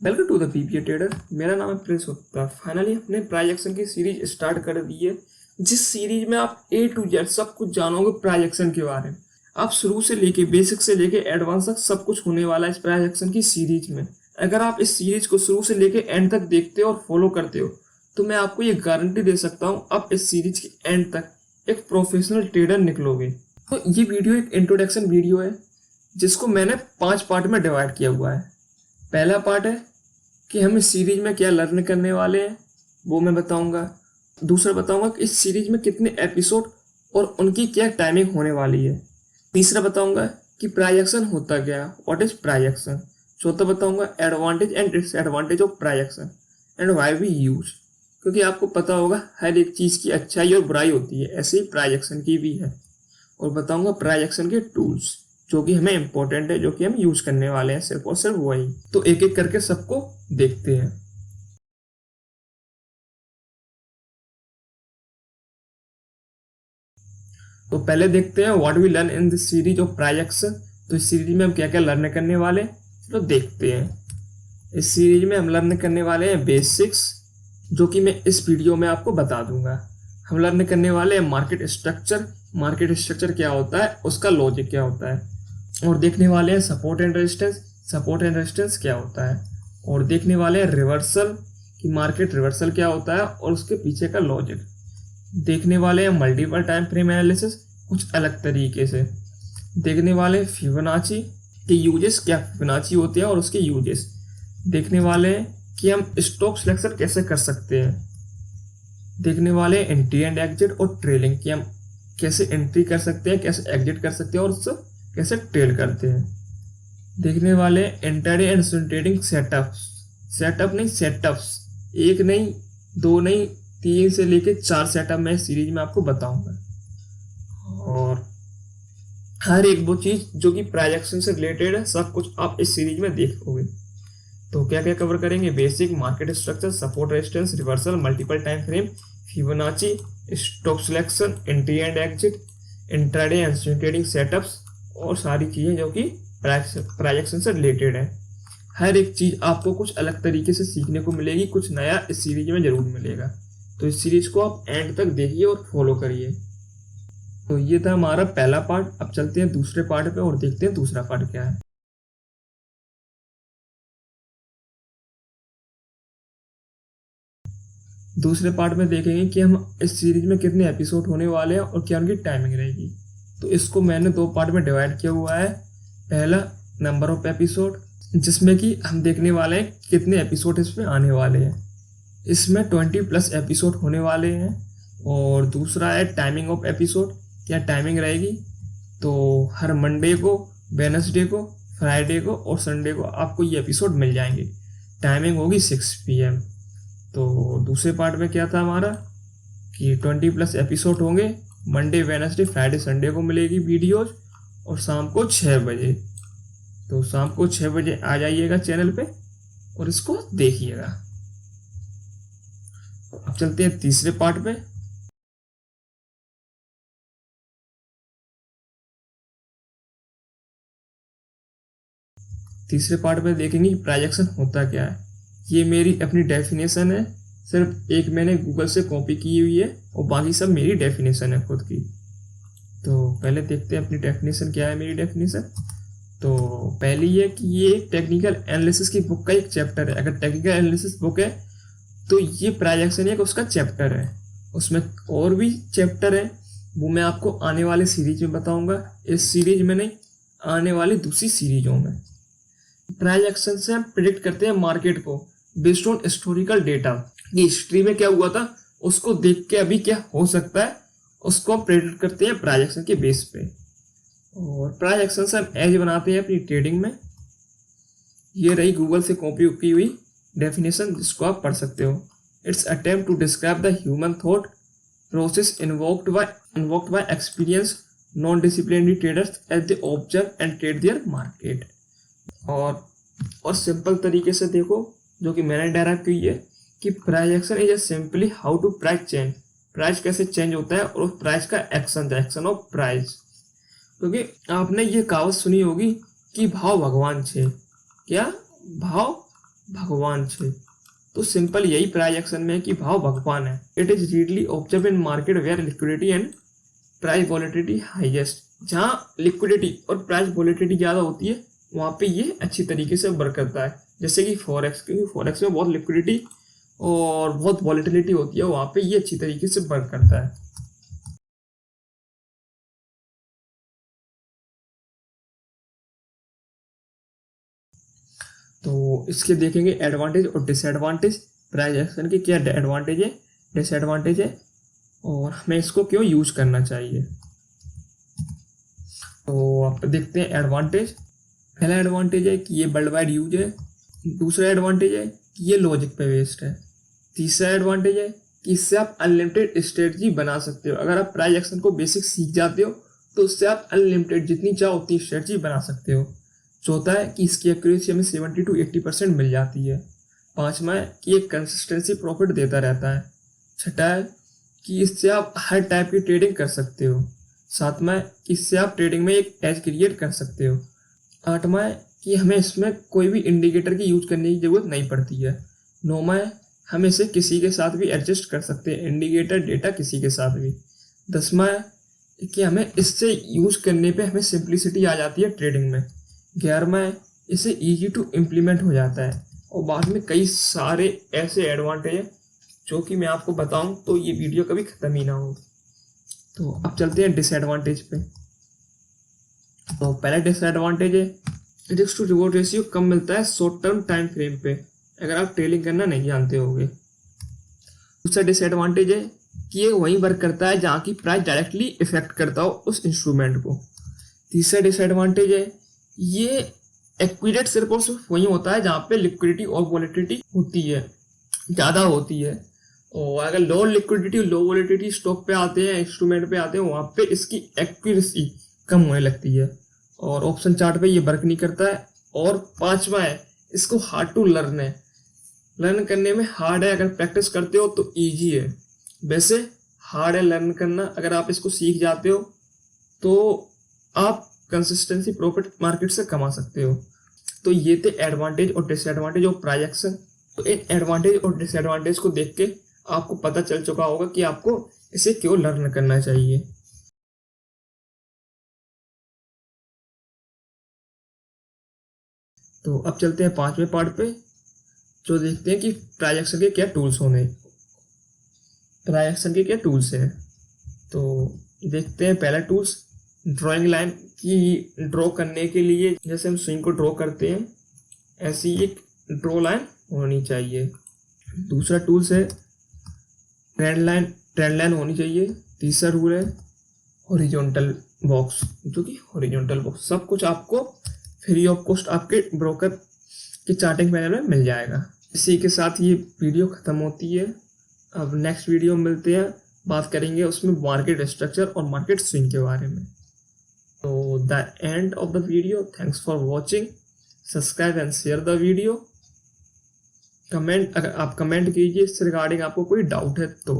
Welcome to the PPA trader. मेरा नाम है प्रिंस गुप्ता। फाइनली अपने प्राइस एक्शन की सीरीज स्टार्ट कर दी है, जिस सीरीज में आप ए टू जेड सब कुछ जानोगे प्राइस एक्शन के बारे में। आप शुरू से लेके बेसिक से लेके एडवांस तक सब कुछ होने वाला है इस प्राइस एक्शन की सीरीज में। अगर आप इस सीरीज को शुरू से लेके एंड तक देखते हो और फॉलो करते हो तो मैं आपको ये गारंटी दे सकता हूँ आप इस सीरीज के एंड तक एक प्रोफेशनल ट्रेडर निकलोगे। तो ये वीडियो एक इंट्रोडक्शन वीडियो है जिसको मैंने 5 पार्ट में डिवाइड किया हुआ है। पहला पार्ट है कि हम इस सीरीज में क्या लर्न करने वाले हैं, वो मैं बताऊंगा। दूसरा बताऊंगा कि इस सीरीज में कितने एपिसोड और उनकी क्या टाइमिंग होने वाली है। तीसरा बताऊंगा कि प्राइस एक्शन होता क्या, व्हाट इज प्राइस एक्शन। चौथा बताऊंगा advantage and disadvantage of price action and why we use. क्योंकि आपको पता होगा हर एक चीज़ की अच्छाई और बुराई होती है, ऐसे ही प्राइस एक्शन की भी है। और बताऊंगा प्राइस एक्शन के टूल्स जो कि हमें इंपॉर्टेंट है, जो कि हम यूज करने वाले हैं सिर्फ और सिर्फ वही। तो एक एक करके सबको देखते हैं। तो पहले देखते हैं what we learn in this series of price action. तो इस सीरीज में हम क्या क्या लर्न करने वाले हैं, तो देखते हैं। इस सीरीज में हम लर्न करने वाले हैं बेसिक्स, जो कि मैं इस वीडियो में आपको बता दूंगा। हम लर्न करने वाले हैं मार्केट स्ट्रक्चर। मार्केट स्ट्रक्चर क्या होता है, उसका लॉजिक क्या होता है। और देखने वाले हैं support and resistance. Support and resistance क्या होता है। और देखने वाले हैं रिवर्सल, कि मार्केट रिवर्सल क्या होता है और उसके पीछे का लॉजिक। देखने वाले हैं मल्टीपल टाइम फ्रेम एनालिसिस कुछ अलग तरीके से। देखने वाले हैं फिबोनाची के यूजेस, क्या फिबोनाची होते हैं और उसके यूजेस। देखने वाले हैं कि हम स्टॉक सिलेक्शन कैसे कर सकते हैं। देखने वाले हैं एंट्री एंड एग्जिट और ट्रेलिंग, कि हम कैसे एंट्री कर सकते हैं, कैसे एग्जिट कर सकते हैं और उससे कैसे ट्रेड करते हैं। देखने वाले intraday and swing trading setups. Setup नहीं, सेटअप्स। एक नहीं, दो नहीं, 3 से लेके 4 सेटअप मैं इस सीरीज में आपको बताऊंगा। और हर एक वो चीज जो कि प्राइस एक्शन से रिलेटेड है, सब कुछ आप इस सीरीज में देखोगे। तो क्या क्या कवर करेंगे, basic, market structure, support resistance, reversal, multiple time frame, Fibonacci, stock selection, entry and exit, intraday and swing trading setups और सारी चीज़ें जो कि प्राइस एक्शन से रिलेटेड है। हर एक चीज़ आपको कुछ अलग तरीके से सीखने को मिलेगी, कुछ नया इस सीरीज में जरूर मिलेगा। तो इस सीरीज को आप एंड तक देखिए और फॉलो करिए। तो ये था हमारा पहला पार्ट। अब चलते हैं दूसरे पार्ट पे और देखते हैं दूसरा पार्ट क्या है। दूसरे पार्ट में देखेंगे कि हम इस सीरीज में कितने एपिसोड होने वाले हैं और क्या उनकी टाइमिंग रहेगी। तो इसको मैंने 2 पार्ट में डिवाइड किया हुआ है। पहला नंबर ऑफ एपिसोड, जिसमें कि हम देखने वाले हैं कितने एपिसोड इसमें आने वाले हैं। इसमें 20+ एपिसोड होने वाले हैं। और दूसरा है टाइमिंग ऑफ एपिसोड, क्या टाइमिंग रहेगी। तो हर मंडे को, वेडनेसडे को, फ्राइडे को और संडे को आपको ये एपिसोड मिल जाएंगे। टाइमिंग होगी 6 PM। तो दूसरे पार्ट में क्या था हमारा कि 20+ एपिसोड होंगे। मंडे, वेडनेसडे, फ्राइडे, संडे को मिलेगी वीडियोज और शाम को 6 बजे। तो शाम को 6 बजे आ जाइएगा चैनल पे और इसको देखिएगा। अब चलते हैं तीसरे पार्ट पे। तीसरे पार्ट में देखेंगे कि प्राइस एक्शन होता क्या है। ये मेरी अपनी डेफिनेशन है, सिर्फ एक मैंने गूगल से कॉपी की हुई है और बाकी सब मेरी डेफिनेशन है खुद की। तो पहले देखते हैं अपनी डेफिनेशन क्या है। मेरी डेफिनेशन तो पहली ये कि ये टेक्निकल एनालिसिस की बुक का एक चैप्टर है। अगर टेक्निकल एनालिसिस बुक है तो ये प्राइस एक्शन एक उसका चैप्टर है। उसमें और भी चैप्टर है, वो मैं आपको आने वाले सीरीज में बताऊंगा। इस सीरीज में नहीं, आने वाली दूसरी सीरीजों में। प्राइस एक्शन से हम प्रिडिक्ट करते हैं मार्केट को बेस्ड ऑन हिस्टोरिकल डेटा, कि हिस्ट्री में क्या हुआ था उसको देख के अभी क्या हो सकता है, उसको हम प्रिडिक्ट करते हैं प्राइस एक्शन के बेस पे। और प्राइस एक्शन से हम एज बनाते हैं अपनी ट्रेडिंग में। ये रही गूगल से कॉपी की हुई डेफिनेशन, जिसको आप पढ़ सकते हो। It's attempt to describe the human thought process invoked by experience non disciplinary traders as they observe and trade their market. और सिंपल तरीके से देखो, जो कि मैंने डायराइव की है, कि price action is simply how to price change. Price कैसे चेंज होता है और प्राइस का action, the action of price. क्योंकि आपने ये कहावत सुनी होगी कि भाव भगवान छे। क्या भाव भगवान छे। तो सिंपल यही प्राइस एक्शन में है कि भाव भगवान है। It is readily observe in market where liquidity and price volatility highest. जहाँ लिक्विडिटी और प्राइस वॉलेटिलिटी ज़्यादा होती है वहाँ पे ये अच्छी तरीके से वर्क करता है। जैसे कि फॉरेक्स, क्योंकि फॉरेक्स में बहुत लिक्विडिटी और बहुत वॉलेटिलिटी होती है, वहाँ पे ये अच्छी तरीके से वर्क करता है। तो इसके देखेंगे एडवांटेज और डिसएडवांटेज। प्राइस एक्शन के क्या एडवांटेज है, डिसएडवांटेज है, और हमें इसको क्यों यूज करना चाहिए। तो आप देखते हैं एडवांटेज। पहला एडवांटेज है कि ये वर्ल्ड वाइड यूज है। दूसरा एडवांटेज है कि ये लॉजिक पे बेस्ड है। तीसरा एडवांटेज है कि इससे आप अनलिमिटेड स्ट्रेटजी बना सकते हो। अगर आप प्राइस एक्शन को बेसिक सीख जाते हो तो उससे आप अनलिमिटेड जितनी चाहो उतनी स्ट्रेटजी बना सकते हो। चौथा है कि इसकी एक्यूरेसी हमें 70 to 80% मिल जाती है। पांचवा है कि एक कंसिस्टेंसी प्रॉफिट देता रहता है। छठा है कि इससे आप हर टाइप की ट्रेडिंग कर सकते हो। सातवां है कि इससे आप ट्रेडिंग में एक एज क्रिएट कर सकते हो। आठवां है कि हमें इसमें कोई भी इंडिकेटर की यूज करने की जरूरत नहीं पड़ती है। नौवां है हम इसे किसी के साथ भी एडजस्ट कर सकते हैं, इंडिकेटर डेटा किसी के साथ भी। 10वां है कि हमें इससे यूज करने पे हमें सिंप्लिसिटी आ जाती है ट्रेडिंग में। 11वां है इसे इजी टू इम्प्लीमेंट हो जाता है। और बाद में कई सारे ऐसे एडवांटेज हैं जो कि मैं आपको बताऊं तो ये वीडियो कभी ख़त्म ही ना हो। तो अब चलते हैं डिसएडवांटेज पे। तो पहला डिसएडवांटेज है रिस्क टू रिवॉर्ड रेशियो कम मिलता है शॉर्ट टर्म टाइम फ्रेम पे, अगर आप ट्रेडिंग करना नहीं जानते होगे। दूसरा डिसएडवांटेज है कि ये वहीं वर्क करता है जहाँ की प्राइस डायरेक्टली इफेक्ट करता हो उस इंस्ट्रूमेंट को। तीसरा डिसएडवांटेज है ये एक्विडेट सिर्फ और सिर्फ वहीं होता है जहाँ पे लिक्विडिटी और वॉलेटिलिटी होती है, ज़्यादा होती है। और अगर लो लिक्विडिटी लो वॉलेटिलिटी स्टॉक पे आते हैं, इंस्ट्रूमेंट पे आते हैं, वहाँ पे इसकी एक्यूरेसी कम होने लगती है और ऑप्शन चार्ट पे ये वर्क नहीं करता है। और पांचवा है इसको हार्ड टू लर्न है। लर्न करने में हार्ड है, अगर प्रैक्टिस करते हो तो इजी है। वैसे हार्ड है लर्न करना, अगर आप इसको सीख जाते हो तो आप कंसिस्टेंसी प्रॉफिट मार्केट से कमा सकते हो। तो ये थे एडवांटेज और डिसएडवांटेज ऑफ प्राइस एक्शन। तो इन एडवांटेज और डिसएडवांटेज को देख के आपको पता चल चुका होगा कि आपको इसे क्यों लर्न करना चाहिए। तो अब चलते हैं पांचवें पार्ट पे, जो देखते हैं कि प्राइस एक्शन के क्या टूल्स होंगे। प्राइस एक्शन के क्या टूल्स हैं तो देखते हैं। पहला टूल्स ड्राइंग लाइन की ड्रॉ करने के लिए जैसे हम स्विंग को ड्रॉ करते हैं ऐसी एक ड्रॉ लाइन होनी चाहिए। दूसरा टूल्स है ट्रेंड लाइन होनी चाहिए। तीसरा रूल है हॉरिजॉन्टल बॉक्स, जो कि हॉरिजॉन्टल बॉक्स सब कुछ आपको फ्री ऑफ कॉस्ट आपके ब्रोकर के चार्टिंग पैनल में मिल जाएगा। इसी के साथ ये वीडियो ख़त्म होती है। अब नेक्स्ट वीडियो में मिलते हैं, बात करेंगे उसमें मार्केट स्ट्रक्चर और मार्केट स्विंग के बारे में। तो the end of the video, thanks for watching, subscribe and share the video. Comment, अगर आप कमेंट कीजिए इससे रिगार्डिंग आपको कोई डाउट है तो।